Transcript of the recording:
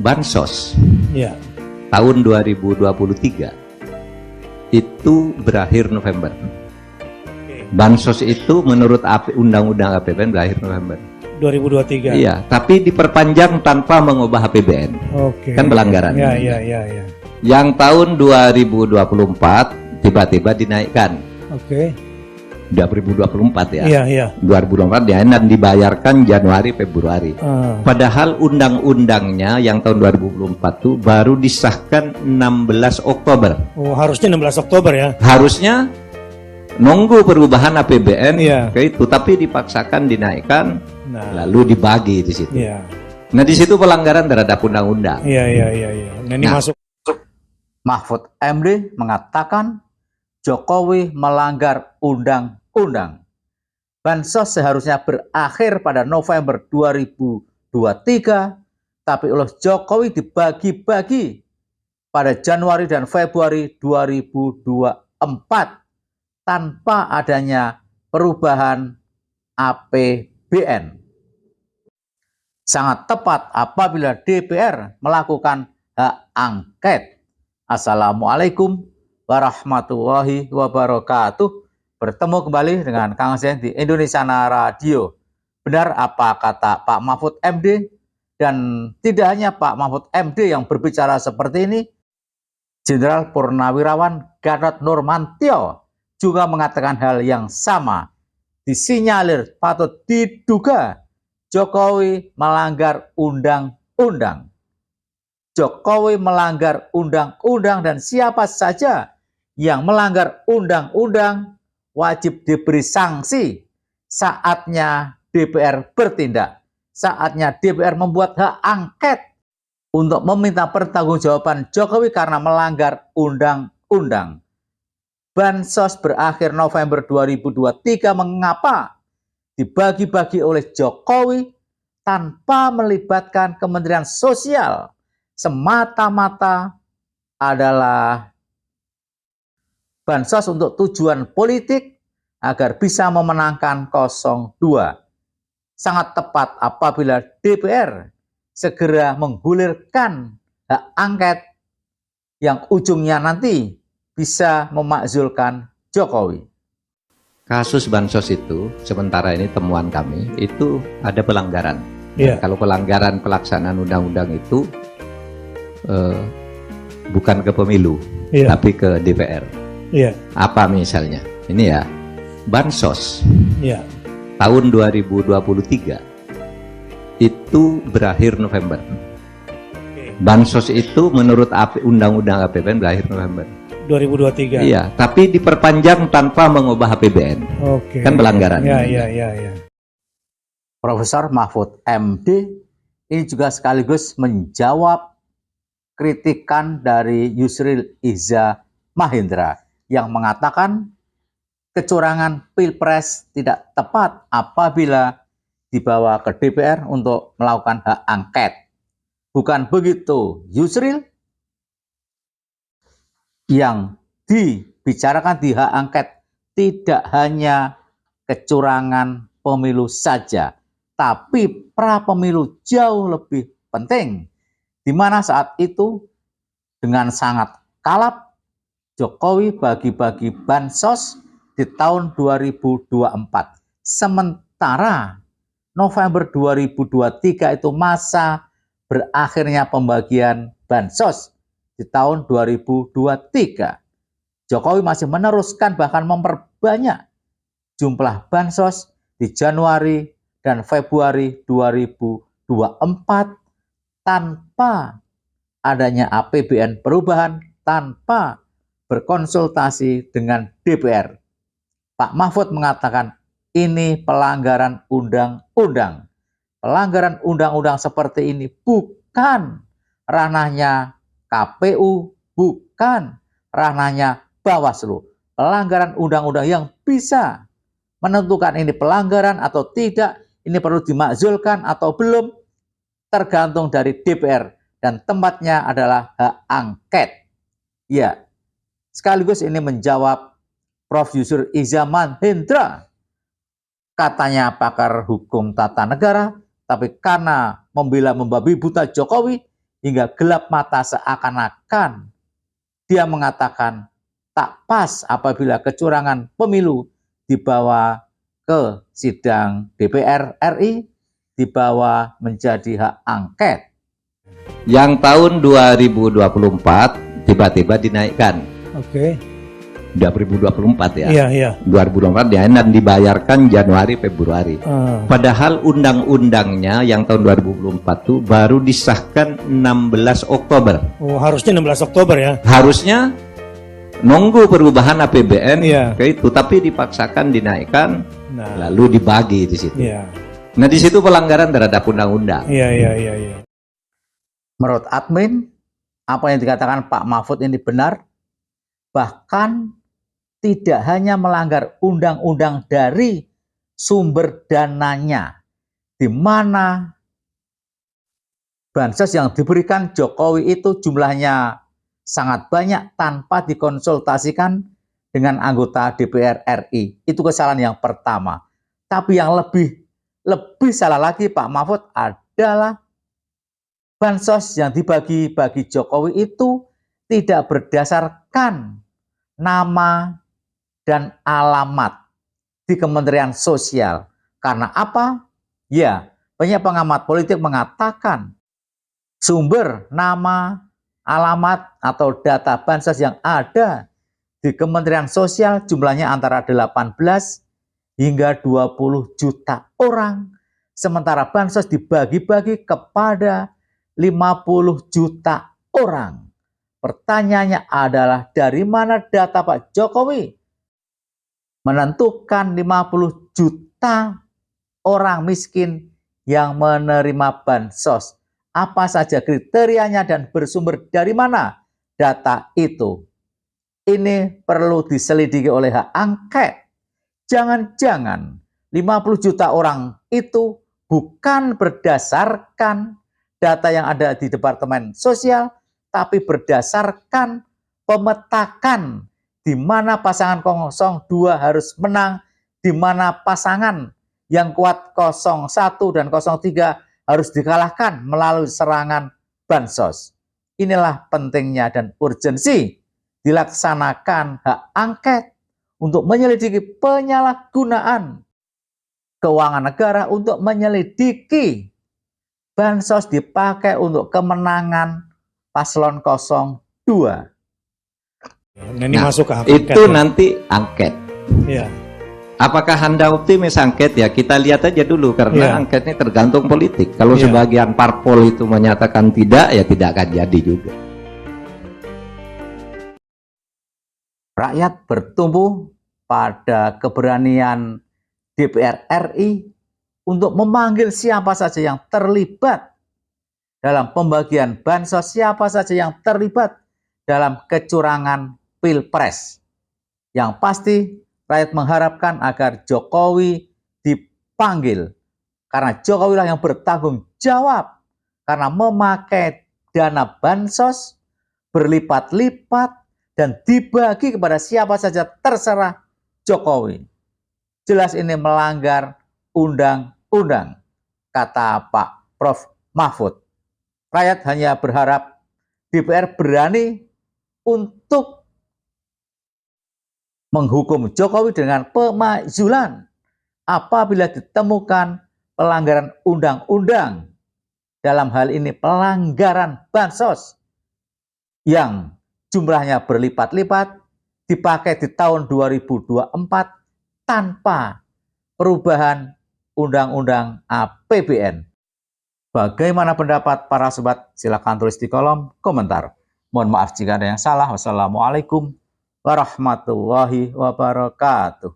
Bansos Ya. tahun 2023 itu berakhir November. Bansos itu menurut Undang-Undang APBN berakhir November 2023. Iya, tapi diperpanjang tanpa mengubah APBN. Oke. Kan pelanggaran. Ya. Yang tahun 2024 tiba-tiba dinaikkan. Oke. 2024 ya. Iya. 2024 dan dibayarkan Januari Februari. Padahal undang-undangnya yang tahun 2024 itu baru disahkan 16 Oktober. Oh, harusnya 16 Oktober ya. Harusnya nunggu perubahan APBN Iya. kayak itu, tapi dipaksakan dinaikkan, lalu dibagi di situ. Iya. Nah, di situ pelanggaran terhadap undang-undang. Iya. Nah, ini masuk. Mahfud MD mengatakan Jokowi melanggar undang-undang. Bansos seharusnya berakhir pada November 2023, tapi oleh Jokowi dibagi-bagi pada Januari dan Februari 2024 tanpa adanya perubahan APBN. Sangat tepat apabila DPR melakukan hak angket. Assalamualaikum warahmatullahi wabarakatuh. Bertemu kembali dengan Kang Zen di Indonesiana Radio. Benar apa kata Pak Mahfud MD? Dan tidak hanya Pak Mahfud MD yang berbicara seperti ini, Jenderal Purnawirawan Gatot Nurmantio juga mengatakan hal yang sama. Disinyalir patut diduga Jokowi melanggar undang-undang. Jokowi melanggar undang-undang dan siapa saja yang melanggar undang-undang wajib diberi sanksi. Saatnya DPR bertindak. Saatnya DPR membuat hak angket untuk meminta pertanggungjawaban Jokowi karena melanggar undang-undang. Bansos berakhir November 2023 mengapa dibagi-bagi oleh Jokowi tanpa melibatkan Kementerian Sosial? Semata-mata adalah bansos untuk tujuan politik agar bisa memenangkan 02. Sangat tepat apabila DPR segera menggulirkan hak angket yang ujungnya nanti bisa memakzulkan Jokowi. Kasus bansos itu sementara ini temuan kami itu ada pelanggaran. Iya. Kalau pelanggaran pelaksanaan undang-undang itu bukan ke pemilu, Iya. tapi ke DPR. Iya. Apa misalnya? Ini ya, bansos Iya. tahun 2023 itu berakhir November. Bansos itu menurut Undang-Undang APBN berakhir November 2023. Iya, tapi diperpanjang tanpa mengubah APBN. Oke. Kan pelanggaran. Iya. Profesor Mahfud MD ini juga sekaligus menjawab kritikan dari Yusril Iza Mahendra yang mengatakan kecurangan Pilpres tidak tepat apabila dibawa ke DPR untuk melakukan hak angket. Bukan begitu, Yusril? Yang dibicarakan di hak angket tidak hanya kecurangan pemilu saja, tapi pra pemilu jauh lebih penting. Di mana saat itu dengan sangat kalap Jokowi bagi-bagi bansos di tahun 2024. Sementara November 2023 itu masa berakhirnya pembagian bansos di tahun 2023. Jokowi masih meneruskan bahkan memperbanyak jumlah bansos di Januari dan Februari 2024 tanpa adanya APBN perubahan, tanpa berkonsultasi dengan DPR. Pak Mahfud mengatakan ini pelanggaran undang-undang. Pelanggaran undang-undang seperti ini bukan ranahnya KPU, bukan ranahnya Bawaslu. Pelanggaran undang-undang yang bisa menentukan ini pelanggaran atau tidak, ini perlu dimakzulkan atau belum, tergantung dari DPR dan tempatnya adalah hak angket. Ya, sekaligus ini menjawab Prof. Yusril Iza Mahendra. Katanya pakar hukum tata negara, tapi karena membela membabi buta Jokowi, hingga gelap mata seakan-akan dia mengatakan tak pas apabila kecurangan pemilu dibawa ke sidang DPR RI, dibawa menjadi hak angket. Yang tahun 2024 tiba-tiba dinaikkan. Oke. 2024 ya. Iya, iya. 2024 dan dibayarkan Januari Februari. Padahal undang-undangnya yang tahun 2024 tuh baru disahkan 16 Oktober. Oh, harusnya 16 Oktober ya. Harusnya nunggu perubahan APBN Iya. kayak itu, tapi dipaksakan dinaikkan Nah, lalu dibagi di situ. iya. Nah, di situ pelanggaran terhadap undang-undang. Iya, iya, iya, iya. Menurut admin, apa yang dikatakan Pak Mahfud ini benar, bahkan tidak hanya melanggar undang-undang dari sumber dananya, di mana bansos yang diberikan Jokowi itu jumlahnya sangat banyak tanpa dikonsultasikan dengan anggota DPR RI. Itu kesalahan yang pertama. Tapi yang lebih salah lagi Pak Mahfud adalah bansos yang dibagi-bagi Jokowi itu tidak berdasarkan nama dan alamat di Kementerian Sosial. Karena apa? Ya, banyak pengamat politik mengatakan sumber nama, alamat, atau data bansos yang ada di Kementerian Sosial jumlahnya antara 18 hingga 20 juta orang. Sementara bansos dibagi-bagi kepada 50 juta orang. Pertanyaannya adalah dari mana data Pak Jokowi menentukan 50 juta orang miskin yang menerima bansos? Apa saja kriterianya dan bersumber dari mana data itu? Ini perlu diselidiki oleh hak angket. Jangan-jangan 50 juta orang itu bukan berdasarkan data yang ada di Departemen Sosial, tapi berdasarkan pemetakan di mana pasangan 02 harus menang, di mana pasangan yang kuat 01 dan 03 harus dikalahkan melalui serangan bansos. Inilah pentingnya dan urgensi dilaksanakan hak angket untuk menyelidiki penyalahgunaan keuangan negara, untuk menyelidiki bansos dipakai untuk kemenangan paslon 02. Nah, ini masuk ke hak Itu angket, ya. nanti angket. Iya. Apakah Anda optimis angket? Ya kita lihat aja dulu, karena Iya. angket ini tergantung politik. Kalau Iya. sebagian parpol itu menyatakan tidak, ya tidak akan jadi juga. Rakyat bertumbuh pada keberanian DPR RI untuk memanggil siapa saja yang terlibat dalam pembagian bansos, siapa saja yang terlibat dalam kecurangan Pilpres. Yang pasti rakyat mengharapkan agar Jokowi dipanggil, karena Jokowi lah yang bertanggung jawab karena memakai dana bansos berlipat-lipat dan dibagi kepada siapa saja terserah Jokowi. Jelas ini melanggar undang-undang, kata Pak Prof. Mahfud. Rakyat hanya berharap DPR berani untuk menghukum Jokowi dengan pemakzulan apabila ditemukan pelanggaran undang-undang. Dalam hal ini pelanggaran bansos yang jumlahnya berlipat-lipat dipakai di tahun 2024 tanpa perubahan undang-undang APBN. Bagaimana pendapat para sobat? Silakan tulis di kolom komentar. Mohon maaf jika ada yang salah. Wassalamualaikum warahmatullahi wabarakatuh.